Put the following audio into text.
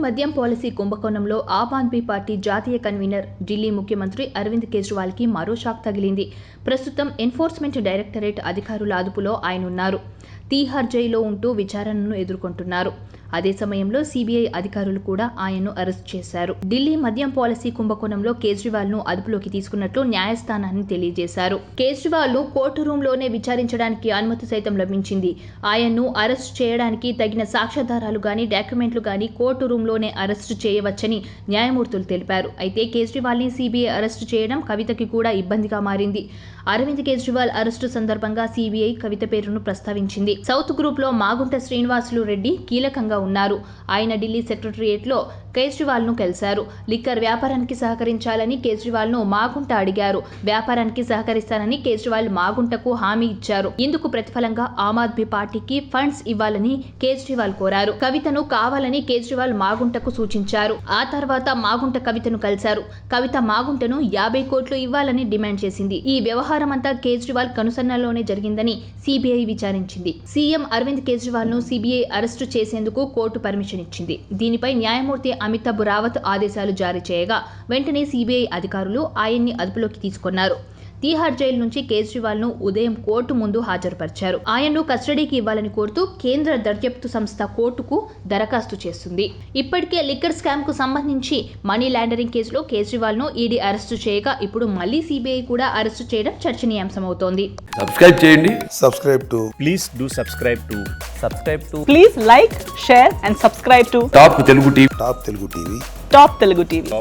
మద్యం పాలసీ కుంభకోణంలో ఆమ్ ఆద్మీ పార్టీ జాతీయ కన్వీనర్ ఢిల్లీ ముఖ్యమంత్రి అరవింద్ కేజ్రీవాల్కి మరో షాక్ తగిలింది. ప్రస్తుతం ఎన్ఫోర్స్మెంట్ డైరెక్టరేట్ అధికారుల అదుపులో ఆయన ఉన్నారు. తీహార్ జైల్లో ఉంటూ విచారణను ఎదుర్కొంటున్నారు. అదే సమయంలో సీబీఐ అధికారులు కూడా ఆయన్ను అరెస్ట్ చేశారు. ఢిల్లీ మద్యం పాలసీ కుంభకోణంలో కేజ్రీవాల్ ను అదుపులోకి తీసుకున్నట్లు న్యాయస్థానాన్ని తెలియజేశారు. కేజ్రీవాల్ ను కోర్టు రూమ్ లోనే విచారించడానికి అనుమతి సైతం లభించింది. ఆయన్ను అరెస్ట్ చేయడానికి తగిన సాక్ష్యాధారాలు గాని డాక్యుమెంట్లు గాని కోర్టు రూమ్ లోనే అరెస్టు చేయవచ్చని న్యాయమూర్తులు తెలిపారు. అయితే కేజ్రీవాల్ ని సీబీఐ అరెస్టు చేయడం కవితకి కూడా ఇబ్బందిగా మారింది. అరవింద్ కేజ్రీవాల్ అరెస్టు సందర్భంగా సీబీఐ కవిత పేరును ప్రస్తావించింది. సౌత్ గ్రూప్ లో మాగుంట శ్రీనివాసులు రెడ్డి కీలకంగా ఉన్నారు. ఆయన ఢిల్లీ సెక్రటరియట్ లో కేజ్రీవాల్ ను కలిశారు. లిక్కర్ వ్యాపారానికి సహకరించాలని కేజ్రీవాల్ ను మాగుంట అడిగారు. వ్యాపారానికి సహకరిస్తానని కేజ్రీవాల్ మాగుంటకు హామీ ఇచ్చారు. ఇందుకు ప్రతిఫలంగా ఆమ్ ఆద్మీ పార్టీకి ఫండ్స్ ఇవ్వాలని కేజ్రీవాల్ కోరారు. కవితను కావాలని కేజ్రీవాల్ మాగుంటకు సూచించారు. ఆ తర్వాత మాగుంట కవితను కలిశారు. కవిత మాగుంటను 50 కోట్లు ఇవ్వాలని డిమాండ్ చేసింది. ఈ వ్యవహారమంతా కేజ్రీవాల్ కనుసన్నల్లోనే జరిగిందని సీబీఐ విచారించింది. సీఎం అరవింద్ కేజ్రీవాల్ ను సీబీఐ అరెస్టు చేసేందుకు కోర్టు పర్మిషన్ ఇచ్చింది. దీనిపై న్యాయమూర్తి అమితాబ్ రావత్ ఆదేశాలు జారీ చేయగా వెంటనే సీబీఐ అధికారులు ఆయన్ని అదుపులోకి తీసుకున్నారు. తీహార్ జైలు నుంచి కేజ్రీవాల్ ను ఉదయం కోర్టు ముందు హాజరుపరిచారు. ఆయన్ను కస్టడీకి ఇవ్వాలని కోరుతూ కేంద్ర దర్యాప్తు సంస్థ కోర్టుకు దరఖాస్తు చేస్తుంది. ఇప్పటికే లిక్కర్ స్కామ్ కు సంబంధించి మనీ లాండరింగ్ కేసులో కేజ్రీవాల్ ను ఈడీ అరెస్టు చేయగా ఇప్పుడు మళ్లీ సీబీఐ కూడా అరెస్టు చేయడం చర్చనీయాంశమవుతోంది. సబ్స్క్రైబ్ చేయండి. subscribe to please like, share and subscribe to top Telugu TV. Top Telugu TV.